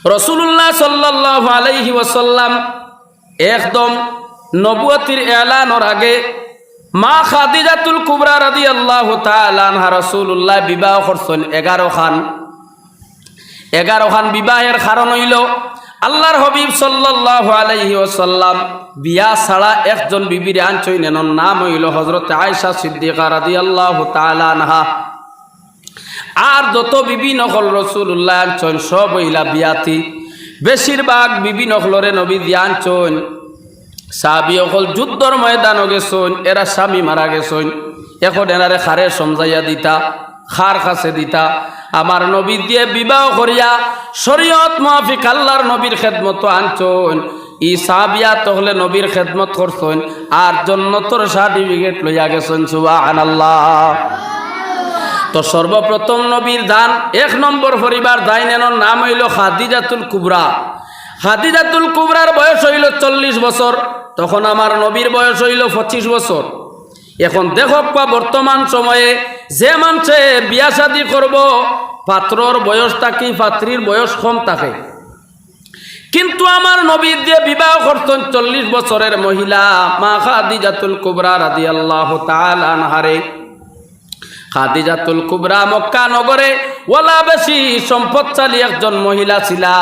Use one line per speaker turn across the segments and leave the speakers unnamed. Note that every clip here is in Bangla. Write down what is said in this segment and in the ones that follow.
রাসূলুল্লাহ সাল্লাল্লাহু আলাইহি ওয়াসাল্লাম একদম নবুয়তির এলানোর আগে মা খাদিজাতুল কুবরা রাদিয়াল্লাহু তাআলা আনহা রাসূলুল্লাহ বিবাহ করছেন 11 খান বিবাহের কারণ হইল আল্লাহর হাবিব সাল্লাল্লাহু আলাইহি ওয়াসাল্লাম বিয়া ছাড়া একজন বিবির আনছইন, এর নাম হইল হযরত আয়েশা সিদ্দিকা রাদিয়াল্লাহু তাআলা আনহা। আর যত বিবি নকল রাসূলুল্লাহ আনছইন সব হইলা বিয়াতি। বেশিরভাগ বিবি নকলরে নবী দিয়া আনছইন সাহাবী অকল যুদ্ধর ময়দানে গেছইন, এরা স্বামী মারা গেছইন, এখন এনারে খারে সমঝাইয়া দিতা, খার কাছে দিতা। আমার নবী দিয়ে বিবাহ করিয়া শরীয়ত মুআফিক আল্লাহর নবীর খেদমত আনছইন। ই সাহাবিয়া তহলে নবীর খেদমত করছইন আর জান্নাতের সার্টিফিকেট লইয়া গেছইন। সুবহানাল্লাহ। তো সর্বপ্রথম নবীর দান 1 নম্বর পরিবার দাইনেনর নাম হইল খাদিজাতুল কুবরা। খাদিজাতুল কুবরার বয়স হইল 40 বছর, তখন আমার নবীর বয়স হইল 25 বছর। এখন দেখক বর্তমান সময়ে যে মানুষে বিয়া শাদী করব পাত্রর বয়স থাকি পাত্রীর বয়স কম থাকে, কিন্তু আমার নবীর দিয়ে বিবাহ করতেন 40 বছরের মহিলা মা খাদিজাতুল কুবরা রাদিয়াল্লাহু তাআলা আনহারে। খাদিজাতুল কুবরা মক্কা নগরে ওয়ালা বেশি সম্পদশালী একজন মহিলা ছিলা।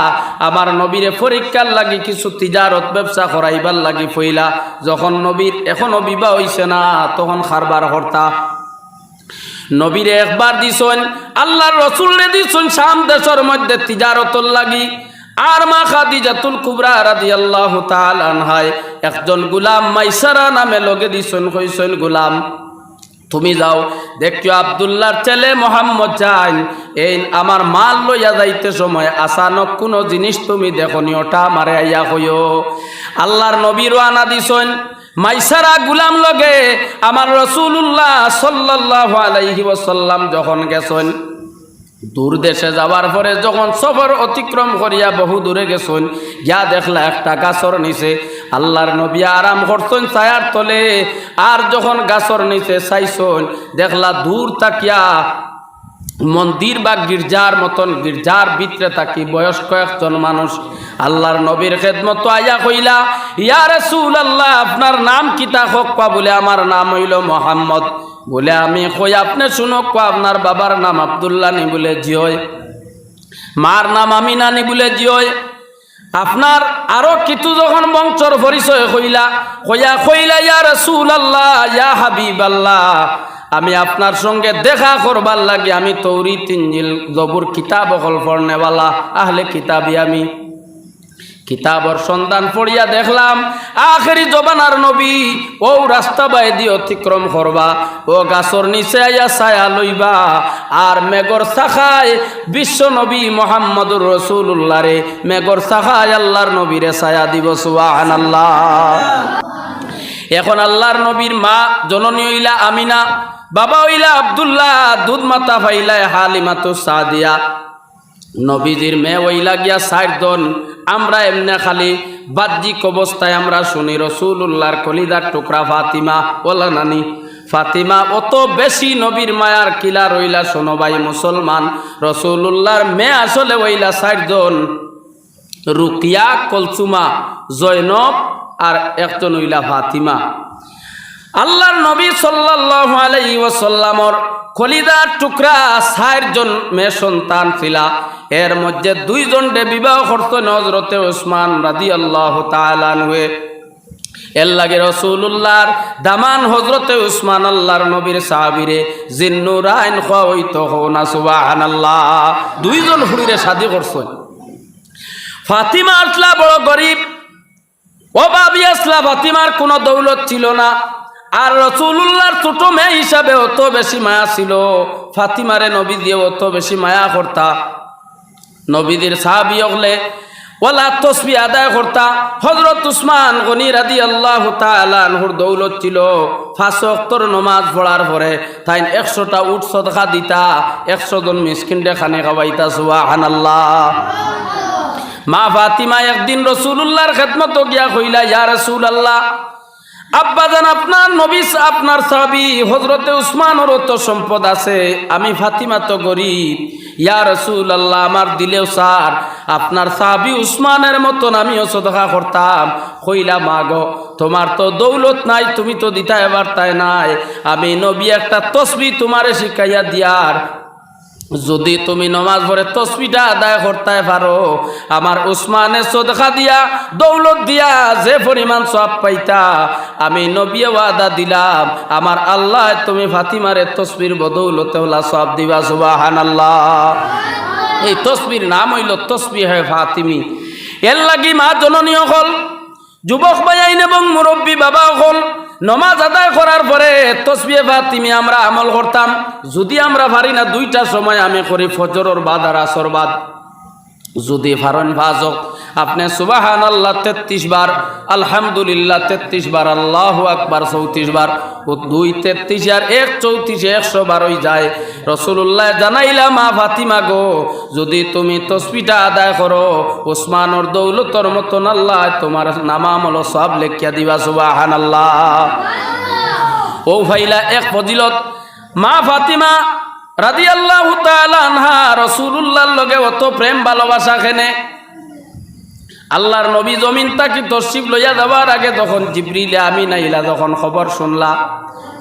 আমার নবীরে পরীক্ষার লাগি কিছু তিজারত ব্যবসা করাইবার লাগি ফইলা। যখন নবীর এখনো বিবাহ হইছে না তখন খারবার হর্তা নবীরে একবার দিছেন, আল্লাহর রাসূলরে দিছেন শাম দেশের মধ্যে তিজারতর লাগি। আর মা খাদিজাতুল কুবরা রাদিয়াল্লাহু তাআলা আনহা একজন গোলাম মাইসারা নামে লগে দিছেন, কইছেন গোলাম তুমি যাও দেখছো আব্দুল্লাহর ছেলে মোহাম্মদ যাইন এই আমার মাল লইয়া যাইতে সময় আচানক কোনো জিনিস তুমি দেখনি, ওটা মারে আইয়া কইও। আল্লাহর নবী রওনা দিছেন মাইসারা গুলাম লগে। আমার রাসূলুল্লাহ সাল্লাল্লাহু আলাইহি ওয়াসাল্লাম যখন গেছেন দূর দেশে যাওয়ার পরে যখন সফর অতিক্রম করিয়া বহু দূরে গেছেন, গিয়া দেখলা একটা গাছর নিচে আল্লাহর নবী আরাম করছেন ছায়ার তলে। আর যখন গাছর নিচে চাইছেন দেখলা দূর তাকিয়া মন্দির বা গির্জার মতন, গির্জার ভিতরে থাকি বয়স্ক একজন মানুষ আল্লাহর নবীর খেদমত আইয়া কইলা, ইয়া রাসূলুল্লাহ আপনার নাম কিতা হক? বলে আমার নাম হইল মোহাম্মদ। বলে আমি কই আপনি শুনক, আপনার বাবার নাম আব্দুল্লাহ নি? বলে জি হয়। মার নাম আমিনা নি? বলে জি হয়। আপনার আরো কিছু যখন বংশর পরিচয় কইলা ইয়া রাসূলুল্লাহ ইয়া হাবিবাল্লাহ আমি আপনার সঙ্গে দেখা করবার লাগে, আমি তৌরাত ইনজিল জবুর কিতাব অকল পড়নেওয়ালা আহলে কিতাবি, আমি কিতাবর সন্ধান পড়িয়া দেখলাম আখেরি জবানার নবী ও রাস্তা বাইদি অতিক্রম করবা, ও গাছর নিচে আইয়া ছায়া লইবা, আর মেঘর শাখায় বিশ্ব নবী মুহাম্মদুর রাসূলুল্লাহ রে মেঘর শাখায় আল্লাহর নবীরে ছায়া দিব। সুবহানাল্লাহ। এখন আল্লাহর নবীর মা জননী হইলা আমিনা, বাবা হইলা আব্দুল্লাহ, দুধ মাতা ফাইলা হালিমাতু সাদিয়া। নবীজির মেয়ে হইলা গিয়া 4 জন। আমরা এমনি খালি বাহ্যিক অবস্থায় আমরা শুনি রাসূলুল্লাহর কলিজার টুকরা ফাতিমা, ওলা নানি ফাতিমা অত বেশি নবীর মায়ার কিলা রইলা। শোনো ভাই মুসলমান, রাসূলুল্লাহর মেয়ে আসলে হইলা 4 জন, রুকিয়া, কলসুমা, জয়নব আর একজন হইলা ফাতিমা। আল্লাহর নবী সাল্লাল্লাহু আলাইহি ওয়াসাল্লামর কলিজার টুকরা 4 জন মেয়ে সন্তান ছিলা। এর মধ্যে 2 জনকে বিবাহ করতেন হযরতে ওসমান রাদিয়াল্লাহু তাআলা আনহু। এর লাগে রাসূলুল্লাহর দামান হযরতে ওসমান আল্লাহর নবীর সাহাবীরে জিন্নুরাইন খাওয়াইতো না। সুবহানাল্লাহ। 2 জন হুড়িরে শাদী করছেন। ফাতিমা আসলা বড় গরিব, ও বাবি আসলা ফাতিমার কোনো দৌলত ছিল না। আর রাসূলুল্লাহর ছোট মেয়ে হিসাবে অত বেশি মায়া ছিল, ফাতিমারে নবী দিয়ে অত বেশি মায়া করতা। নবীদের সাহাবী হলে ওয়ালা তসবিহ আদায় করতা। হযরত উসমান গনি রাদিয়াল্লাহু তাআলা আনহুর দৌলত ছিল, 5 ওয়াক্তর নামাজ পড়ার পরে তাই 100টা উট সদকা দিতা, 100 জন মিসকিনকে খানে খাওয়াইতা। সুবহানাল্লাহ। মা ফাতিমা একদিন রাসূলুল্লাহর খেদমত গিয়া কইলা, ইয়া রাসূলুল্লাহ আব্বাজান আপনার নবী আপনার সাহাবী হযরতে উসমানেরও তো সম্পদ আছে, আমি ফাতিমা তো গরিব, ইয়া রাসূলুল্লাহ আমার দিলেও স্যার আপনার সাহাবী উসমানের মতন আমিও সদকা করতাম। কইলা মাগো তোমার তো দৌলত নাই, তুমি তো দিতা এবার তাই নাই, আমি নবী একটা তসবিহ তোমারে শিখাইয়া দিয়ার, যদি তুমি নমাজ পড়ে তসবিহটা আদায় করতে পারো, আমার উসমানের সদকা দিয়া দৌলত দিয়া যে পরিমাণ সওয়াব পাইতা, আমি নবী ওয়াদা দিলাম আমার আল্লাহ তুমি ফাতিমারে তসবির বদৌলতে হলা সওয়াব দিবা। সুবহানাল্লাহ। এই তসবির নাম হইল তসবিহ ফাতিমি। এর লাগি মা জননী হল, যুবক ভাইয়াইন এবং মুরব্বী বাবা হল, নমাজ আদায় করার পরে তসবিহ ফাতিমি আমরা আমল করতাম। যদি আমরা পারি না দুইটা সময় আমি করি, ফজরের বাদ আর আসর বাদ। যদি পারেন ফাজক আপনি সুবহানাল্লাহ 33 বার, আলহামদুলিল্লাহ 33 বার, আল্লাহু আকবার 34 বার, ও 2 33 আর 1 34 100 বার হয়ে যায়। রাসূলুল্লাহ জানাইলা মা ফাতিমা গো যদি তুমি তসবিহটা আদায় করো, ওসমানের দৌলতর মতন আল্লাহ তোমার নামামল সব লেখিয়া দিবা। সুবহানাল্লাহ। ও ভাইলা এক ফজিলত, মা ফাতিমা রাদিয়াল্লাহু তাআলা আনহা রাসূলুল্লাহর লগে অত প্রেম ভালোবাসা কেনে। আল্লাহর নবী জমিন তাকি তশরিফ লইয়া যাবার আগে যখন জিবরিল আমিন আইলা যখন খবর শুনলা,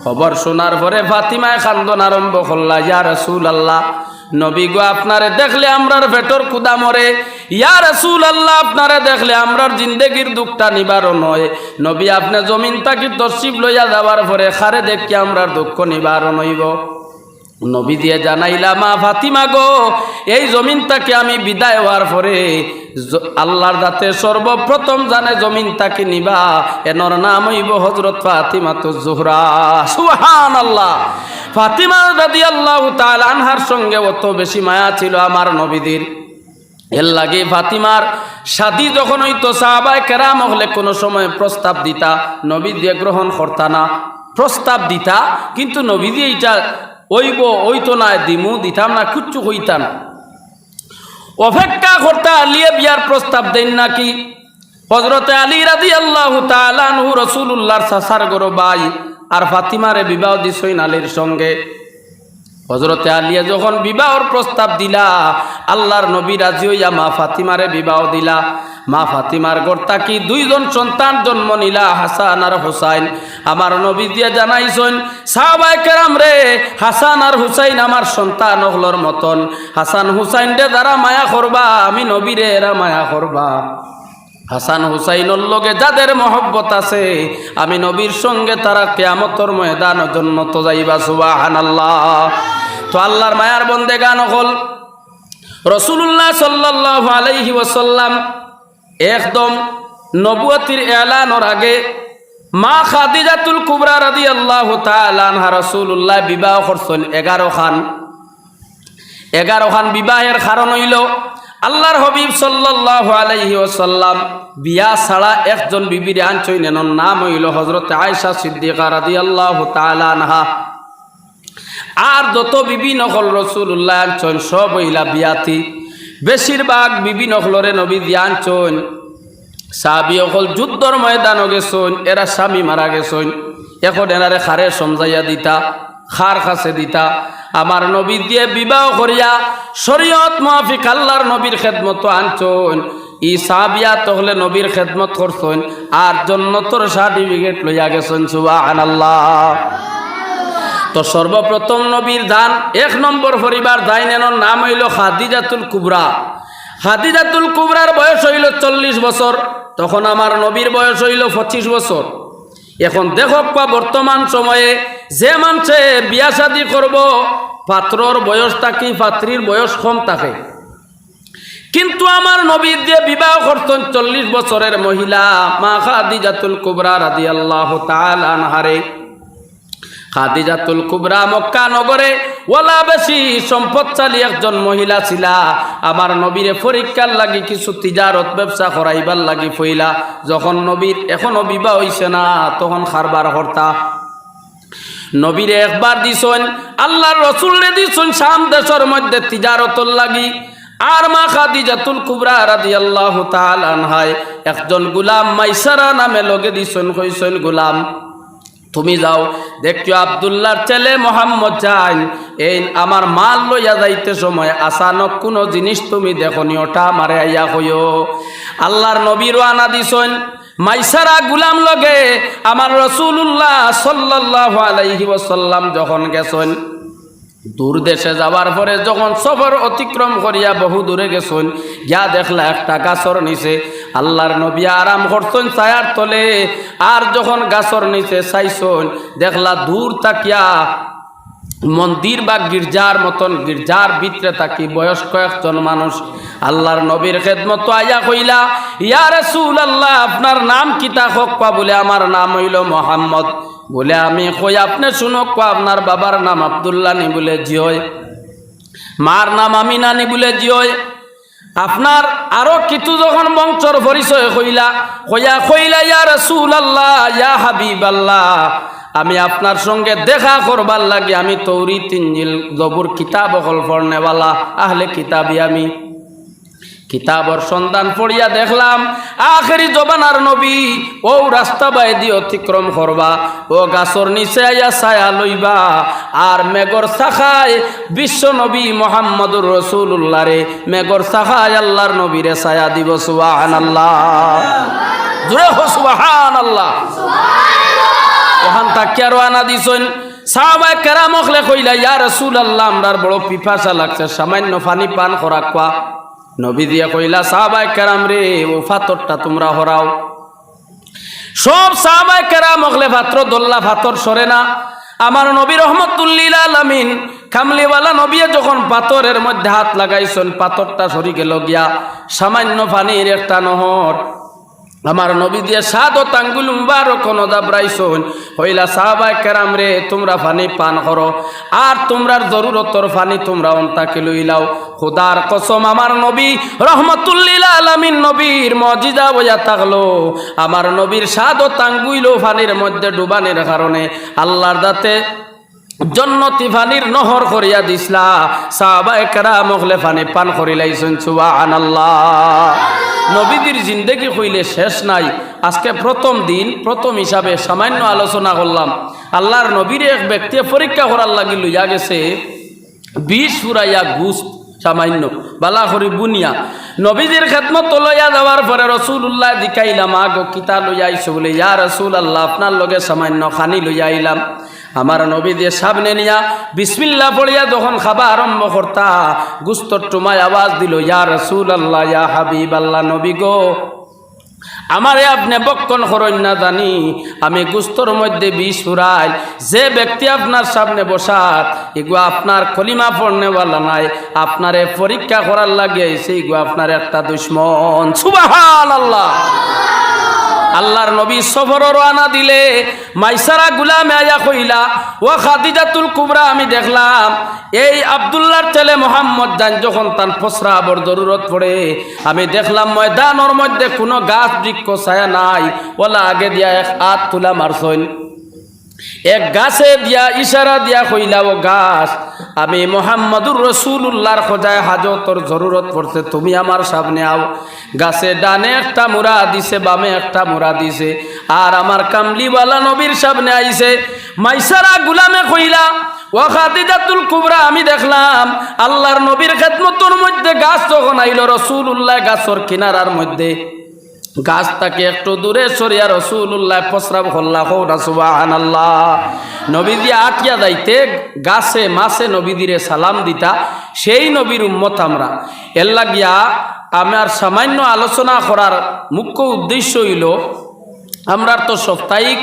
খবর শোনার পরে ফাতিমায় কান্দন আরম্ভ করলা, ইয়া রাসূলুল্লাহ নবী গো আপনারে দেখলে আমরার পেটর ক্ষুধা মরে, ইয়া রাসূলুল্লাহ আপনারে দেখলে আমরার জিন্দেগির দুঃখটা নিবারণ হয়, নবী আপনি জমিন তাকি তশরিফ লইয়া যাবার পরে খারে দেখি আমরার দুঃখ নিবারণ হইব। নবী দিয়ে জানাইলা মা ফাতিমা গো এই জমিন তাকে আমি বিদায় হওয়ার পরে আল্লাহর দাতে সর্বপ্রথম জানে জমিন তাকে নিবা, এনর নাম হইব হযরত ফাতিমাতুজ জোহরা। সুবহানাল্লাহ। ফাতিমা রাদিয়াল্লাহু তাআলা আনহার সঙ্গে অত বেশি মায়া ছিল আমার নবীদের। এর লাগে ফাতিমার শাদী যখন হইতো সাহাবায়ে কেরাম হলে কোনো সময় প্রস্তাব দিতা, নবী দিয়ে গ্রহণ করতা না। প্রস্তাব দিতা কিন্তু নবী দিয়ে এটা ওইব ওইতো না, দিমু দিতাম না, কিচ্ছু হইতাম। অপেক্ষা করতে আলিয়ে বিয়ার প্রস্তাব দেন নাকি। হযরতে আলী রাদিয়াল্লাহু তাআলা আনহু রাসূলুল্লাহর চাচার গরো ভাই, আর ফাতিমারে বিবাহ দিছইন আলীর সঙ্গে। হযরতে আলিয়া যখন বিবাহর প্রস্তাব দিলা, আল্লাহর নবী রাজি হইয়া মা ফাতিমারে বিবাহ দিলা। মা ফাতিমার গর্তা কি 2 জন সন্তান জন্ম নিলা, হাসান আর হুসাইন। আমার নবী দিয়ে জানাইছেন সাহাবায়ে কেরাম রে, হাসান আর হুসাইন আমার সন্তান হলর মতন, হাসান হুসাইন রে যারা মায়া করবা আমি নবীরে এরা মায়া করবা। হাসান হুসাইনের লগে যাদের মহব্বত আছে আমি নবীর সঙ্গে তারা কিয়ামতের ময়দান জান্নাত যাইবা। সুবহানাল্লাহ। তো আল্লাহর মায়ার বন্দেগান হল রাসূলুল্লাহ সাল্লাল্লাহু আলাইহি ওয়াসাল্লাম একদম নবুয়তির এলানোর আগে মা খাদিজাতুল কুবরা রাদিয়াল্লাহু তাআলা আনহা রাসূলুল্লাহ বিবাহ করছেন 11 খান। বিবাহের কারণ হইল আল্লাহর হাবিব সাল্লাল্লাহু আলাইহি ওয়াসাল্লাম বিয়া ছাড়া একজন বিবির আনছইন, এর নাম হইল হযরত আয়েশা সিদ্দিকা রাদিয়াল্লাহু তাআলা আনহা। আর যত বিবি নকল রাসূলুল্লাহ আনছইন সব হইলা বিয়াতি। বেশিরভাগ বিবি নকলরে নবী দিয়া আনছইন সাহাবী অকল যুদ্ধর ময়দানে গেছইন, এরা স্বামী মারা গেছইন, এখন এনারে খারে সমঝাইয়া দিতা, খার কাছে দিতা। আমার নবী দিয়ে বিবাহ করিয়া শরীয়ত মুআফিক আল্লাহর নবীর খেদমত আনছইন। ই সাহাবিয়া তহলে নবীর খেদমত করছইন আর জান্নাতের সার্টিফিকেট লইয়া গেছইন। সুবহানাল্লাহ। তো সর্বপ্রথম নবীর দান 1 নম্বর পরিবার দাইনেনর নাম হইল খাদিজাতুল কুবরা। খাদিজাতুল কুবরার বয়স হইল 40 বছর, তখন আমার নবীর বয়স হইল 25 বছর। এখন দেখক বর্তমান সময়ে যে মানুষে বিয়া শাদী করব পাত্রর বয়স থাকে পাত্রীর বয়স কম থাকে, কিন্তু আমার নবী দিয়ে বিবাহ করতেন 40 বছরের মহিলা মা খাদিজাতুল কুবরা রাদিয়াল্লাহু তাআলা আনহারে। খাদিজাতুল কুবরা মক্কা নগরে ওলা বেশি সম্পদশালী একজন মহিলা ছিলা। আমার নবীরে পরীক্ষার লাগি কিছু তিজারত ব্যবসা করাইবার লাগি ফইলা। যখন নবীর এখনো বিবাহ হইছে না তখন খারবার হর্তা নবীরে একবার দিছেন, আল্লাহর রাসূলরে দিছেন শাম দেশের মধ্যে তিজারতর লাগি। আর মা খাদিজাতুল কুবরা রাদিয়াল্লাহু তাআলা আনহায় একজন গোলাম মাইসারা নামে লগে দিছেন, কইছেন গোলাম তুমি যাও দেখছো আব্দুল্লাহর ছেলে মোহাম্মদ যান এই আমার মাল লইয়া যাইতে সময় আচানক কোনো জিনিস তুমি দেখনি, ওটা আমারে আইয়া কইও। আল্লাহর নবী রওনা দিছেন মাইসারা গুলাম লগে আমার রাসূলুল্লাহ সাল্লাল্লাহু আলাইহি ওয়াসাল্লাম যখন গেছেন, দূর দেশে যাওয়ার পরে যখন সফর অতিক্রম করিয়া বহু দূরে গেছেন, গিয়া দেখলা একটা গাছর নিচে আল্লাহর নবী আরাম করছেন ছায়ার তলে। আর যখন গাছর নিচে চাইছেন দেখলা দূর তাকিয়া মন্দির বা গির্জার মতন, গির্জার ভিতরে তাকি বয়স্ক একজন মানুষ আল্লাহর নবীর খেদমত আইয়া কইলা ইয়া রাসূলুল্লাহ আপনার নাম কিতা হকপা? বলে আমার নাম হইল মোহাম্মদ। বলে আমি কই আপনি শুনক আপনার বাবার নাম আব্দুল্লাহ নি? বলে জি হয়। মার নাম আমিনা নি? বলে জি হয়। আপনার আরো কিছু যখন বংশর পরিচয় কইলা কইলা ইয়া রাসূলুল্লাহ ইয়া হাবিবাল্লাহ আমি আপনার সঙ্গে দেখা করবার লাগে আমি তৌরাত ইনজিল জবুর কিতাব অকল পড়নেওয়ালা আহলে কিতাবি, আমি কিতাবর সন্ধান পড়িয়া দেখলাম আখেরি জবানার নবী ও রাস্তা বাইদি অতিক্রম করবা, ও গাছর নিচে আইয়া ছায়া লইবা, আর মেঘর শাখায় বিশ্ব নবী মোহাম্মদুর রাসূলুল্লাহ রে মেঘর শাখায় আল্লাহর নবীরে ছায়া দিব। সুবহানাল্লাহ, জোরে হো সুবহানাল্লাহ। ওখান তাকিয়া রওনা দিছেন সাহাবায়ে কেরাম হলে কইলা ইয়া রাসূলুল্লাহ আমরার বড় পিপাসা লাগছে, সামান্য পানি পান করা কোয়া। নবী দিয়া কইলা সাহাবায়ে কেরাম রে ও পাথরটা তোমরা হরাও। সব সাহাবায়ে কেরাম হলে পাত্র দোল্লা পাথর সরে না। আমার নবী রহমাতুল লিল আলামিন কামলিওয়ালা নবী যখন পাথরের মধ্যে হাত লাগাইছেন পাথরটা সরি গেল গিয়া সামান্য পানির একটা নহর। আমার নবী দিয়ে সাদত আঙ্গুল মুবারক দাবরাইছেন, হইলা সাহাবায়ে কেরাম রে তোমরা পানি পান করো, আর তোমরার জরুরতর পানি তোমরা অন্তাকে লইলাও। খোদার কসম আমার নবী রহমাতুল লিল আলামিন নবীর মুজিজা বইয়া থাকলো, আমার নবীর সাদত আঙ্গুল পানির মধ্যে ডুবানির কারণে আল্লাহর দাতে জন্নতি পানির নহর করিয়া দিছলা। সাহাবায়ে কেরাম হলে পানি পান করিলাইছেন। সুবহানাল্লাহ। নবীদের জিন্দেগি হইলে শেষ নাই। আজকে প্রথম দিন, প্রথম হিসাবে সামান্য আলোচনা করলাম। আল্লাহর নবীর এক ব্যক্তি পরীক্ষা করার লাগি লইয়া গেছে 20 ফুরাইয়া গুস্ত সামান্য বালা করি বুনিয়া। নবীদের খেদমত লইয়া যাওয়ার পরে রাসূলুল্লাহ দিকাইলাম আগো কিতা লইয়া আইছো? বলে ইয়া রাসূলুল্লাহ আপনার লগে সামান্য খানি লইয়া আইলাম। আমার নবী দিয়ে সামনে নিয়া বিসমিল্লাহ পড়িয়া যখন খাবা আরম্ভ করতা গুস্তর টুমায় আওয়াজ দিল ইয়া রাসূলুল্লাহ ইয়া হাবিবাল্লাহ নবী গো আমারে আপনি বক্ষণ করেন না জানি আমি গুস্তর মধ্যে বিষ ফুরাই। যে ব্যক্তি আপনার সামনে বসাত এগো আপনার কলিমা পড়নেওয়ালা নাই, আপনারে পরীক্ষা করার লাগে সেইগো আপনার একটা দুশ্মন। সুবহানাল্লাহ। আল্লাহর নবী সফর রওনা দিলে মাইসারা গুলামে আয়া কইলা ও খাদিজাতুল কুবরা আমি দেখলাম এই আব্দুল্লাহর ছেলে মোহাম্মদ জান যখন তার প্রস্রাবর জরুরত পড়ে আমি দেখলাম ময়দানের মধ্যে কোনো গাছ বৃক্ষ ছায়া নাই, ওলা আগে দিয়া এক হাত তুলা মারছইন, এক গাছে দিয়া ইশারা দিয়া কইলা ও গাছ আমি মোহাম্মদুর রাসূলুল্লাহর খোঁজায় হাজতর জরুরত পড়ছে তুমি আমার সামনে আও। গাছে ডানে একটা মুরা দিছে বামে একটা মুরা দিছে, আর আমার কামলিওয়ালা নবীর সামনে আইছে। মাইসারা গুলামে কইলা ও খাদিজাতুল কুবরা আমি দেখলাম আল্লাহর নবীর খেদমতের মধ্যে গাছ যখন আইল রাসূলুল্লাহ গাছর কিনারার মধ্যে গাছ তাকে একটু দূরে সরিয়া রাসূলুল্লাহ প্রস্রাব করলা। হোনা সুবহানাল্লাহ। নবীজি আটিয়া যাইতে গাছে মাছে নবীদিরে সালাম দিতা, সেই নবীর উম্মত আমরা। এর লাগিয়া আমার সামান্য আলোচনা করার মুখ্য উদ্দেশ্য হইল আমরা তো সাপ্তাহিক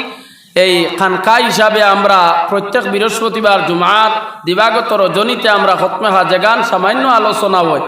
এই খানকা হিসাবে আমরা প্রত্যেক বৃহস্পতিবার জুমার দিবাগত রজনীতে আমরা খতমে হাজে গান সামান্য আলোচনা হয়।